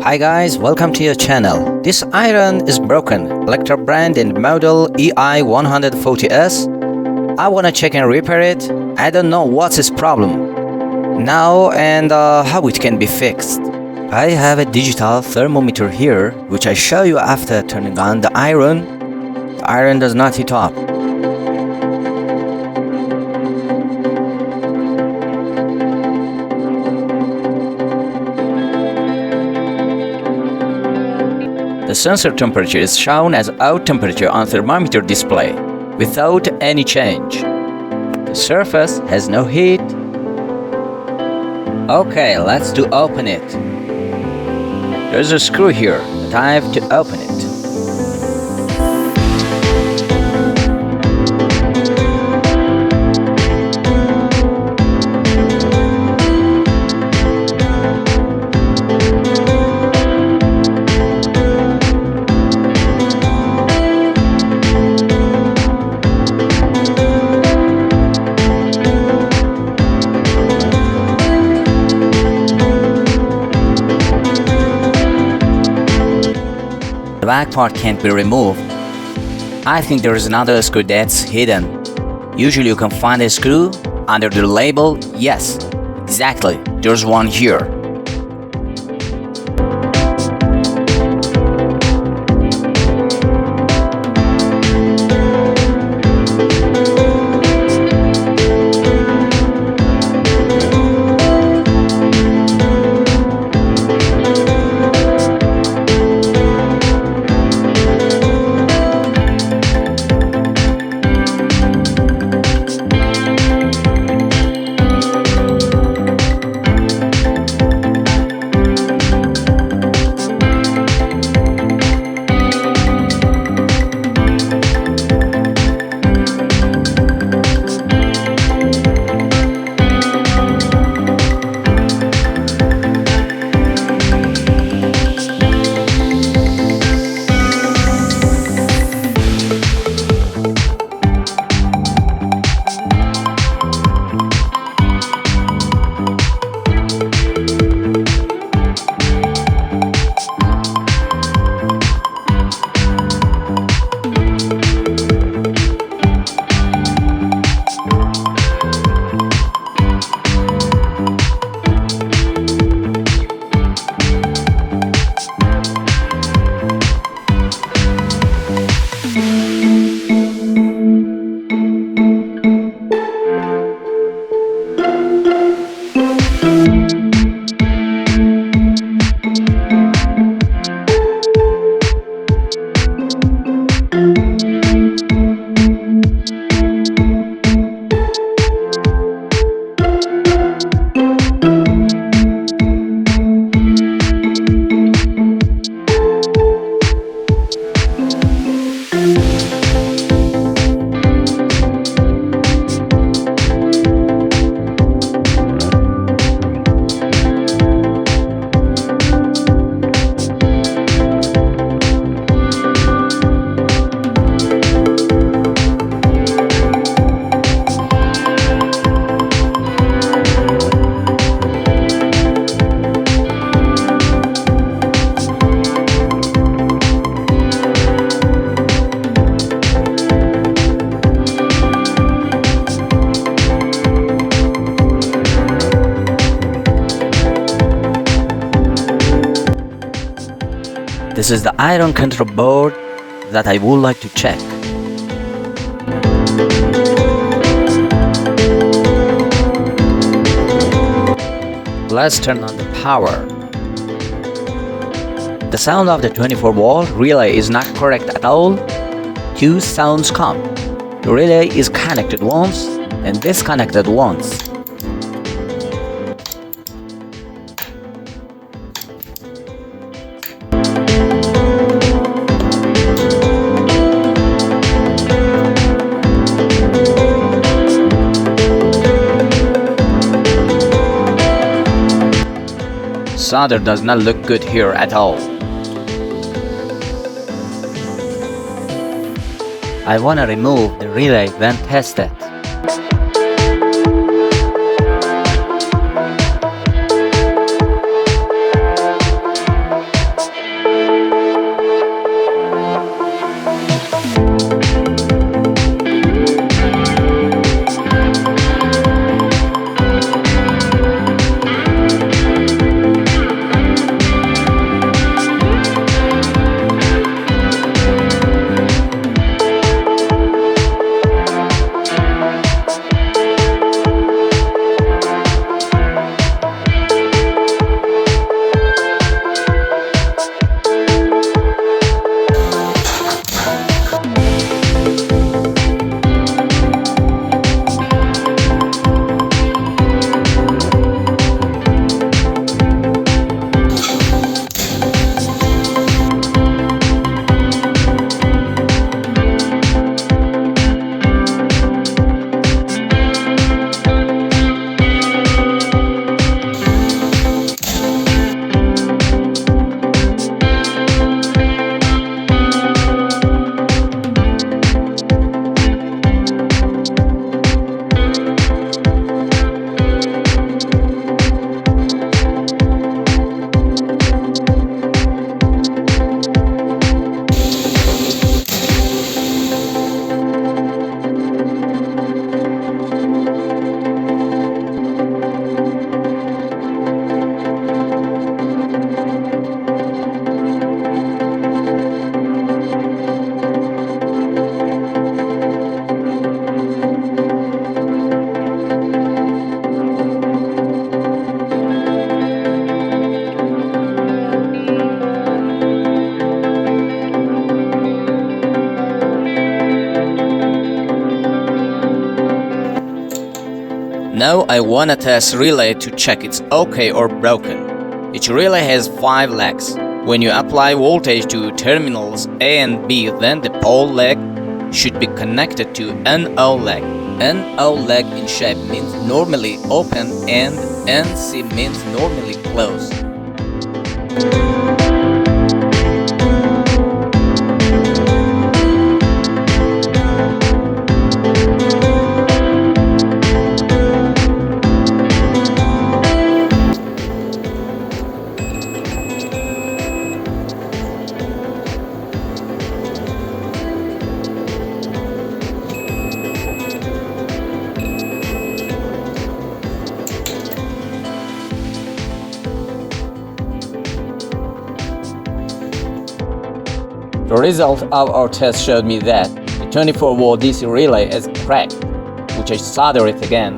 Hi guys, welcome to your channel. This iron is broken. Electra brand and model EI140S. I wanna check and repair it. I don't know what's its problem now and how it can be fixed. I have a digital thermometer here, which I show you after turning on the iron. The iron does not heat up. The sensor temperature is shown as out temperature on thermometer display, without any change. The surface has no heat. Okay, let's open it. There's a screw here that I have to open it. The back part can't be removed. I think there is another screw that's hidden. Usually you can find a screw under the label. Yes, exactly, there's one here. This is the iron control board that I would like to check. Let's turn on the power. The sound of the 24-volt relay is not correct at all. Two sounds come. The relay is connected once and disconnected once. Solder does not look good here at all. I wanna remove the relay when tested. Now I wanna test relay to check it's okay or broken. Each relay has 5 legs. When you apply voltage to terminals A and B, then the pole leg should be connected to NO leg. NO leg in shape means normally open and NC means normally closed. The result of our test showed me that the 24-volt DC relay is cracked, which I solder it again.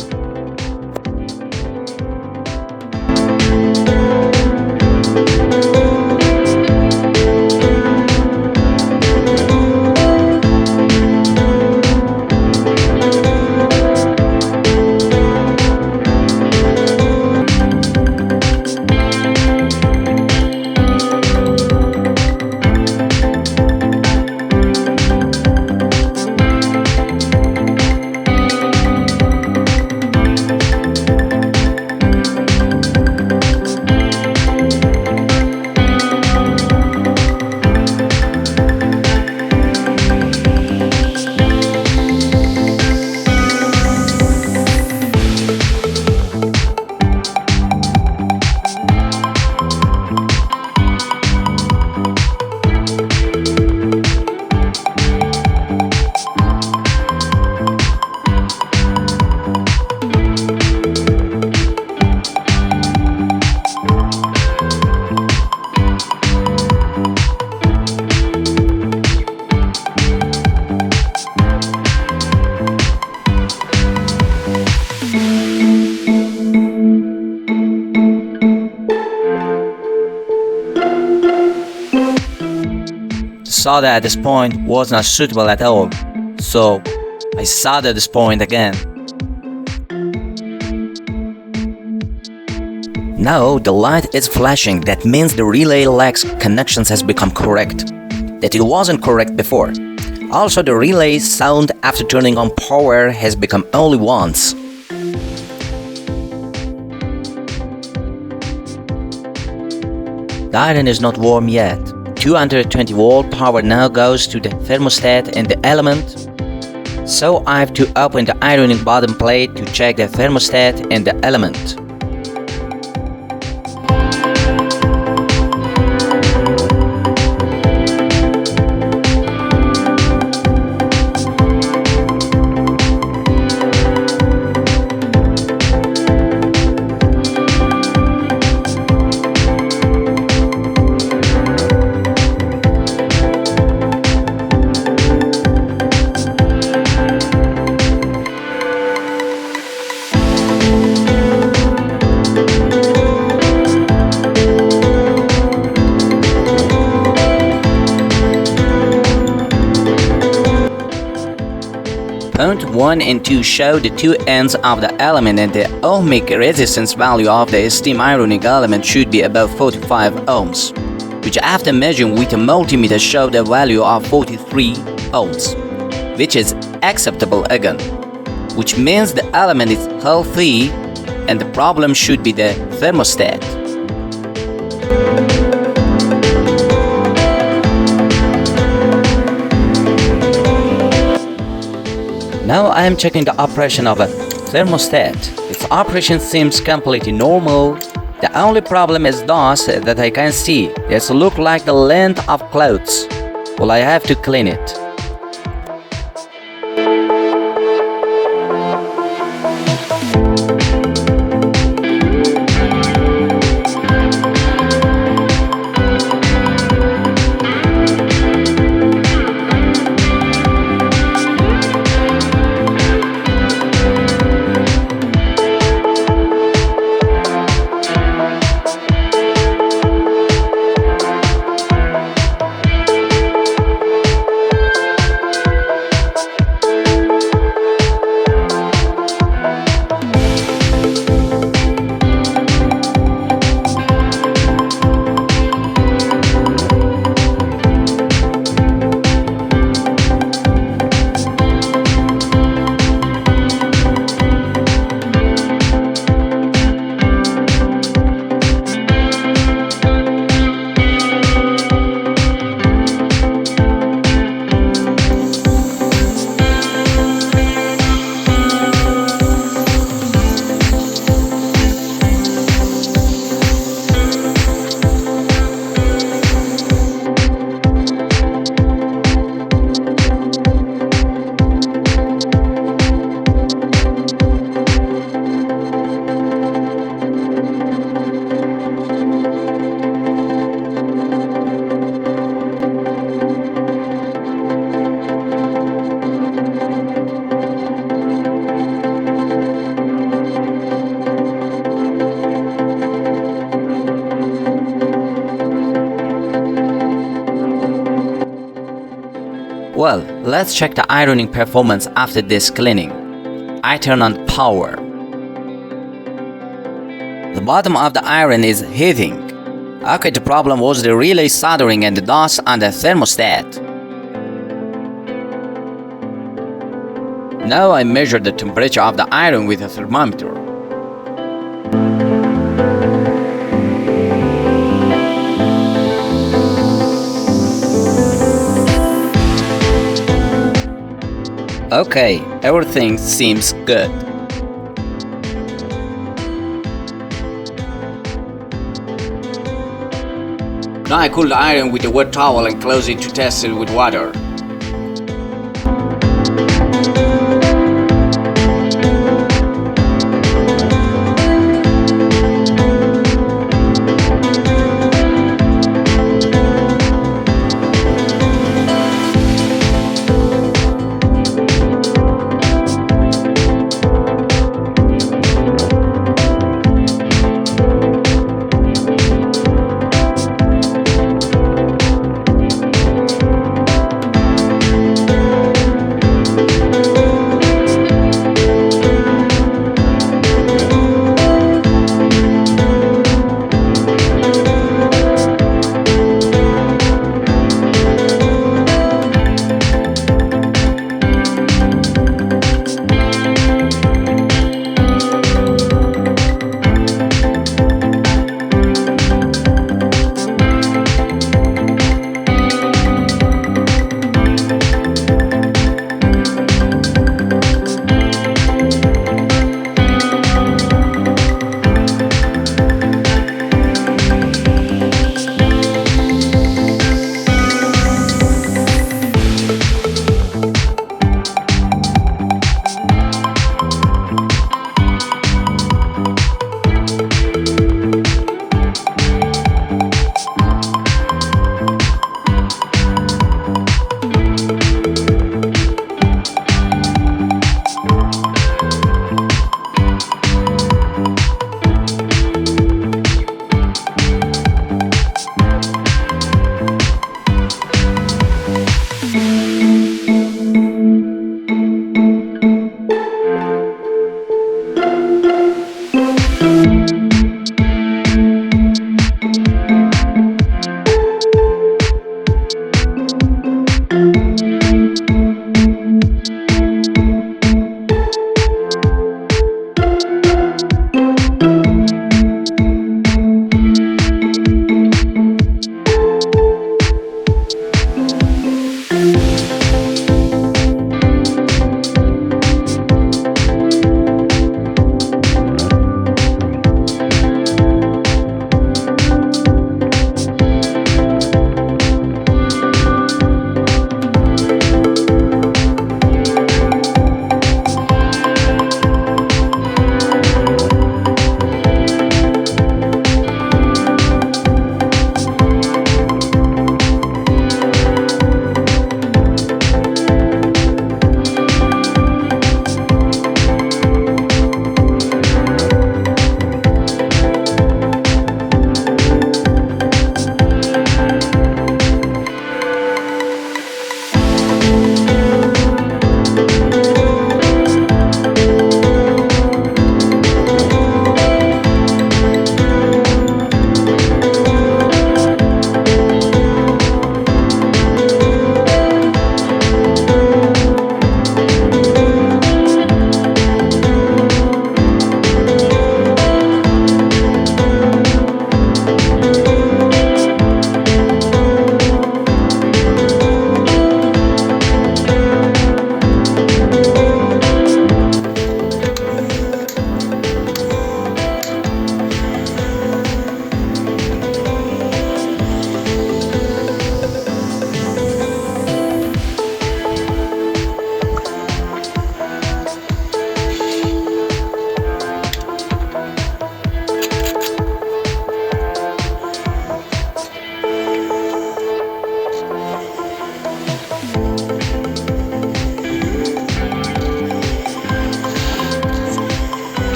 The solder at this point was not suitable at all, so I soldered this point again. Now the light is flashing, that means the relay legs connections has become correct, that it wasn't correct before. Also the relay sound after turning on power has become only once. The iron is not warm yet. 220 volt power now goes to the thermostat and the element. So I have to open the ironing bottom plate to check the thermostat and the element. Point 1 and 2 show the two ends of the element, and the ohmic resistance value of the steam ironing element should be above 45 ohms, which after measuring with a multimeter showed a value of 43 ohms, which is acceptable again, which means the element is healthy and the problem should be the thermostat. Now I am checking the operation of a thermostat. Its operation seems completely normal. The only problem is dust that I can see. It looks like the length of clothes. Well, I have to clean it. Well, let's check the ironing performance after this cleaning. I turn on power. The bottom of the iron is heating. Okay, the problem was the relay soldering and the dust on the thermostat. Now I measure the temperature of the iron with a thermometer. Okay, everything seems good. Now I cool the iron with a wet towel and close it to test it with water.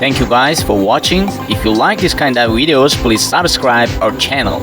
Thank you guys for watching. If you like this kind of videos, please subscribe our channel.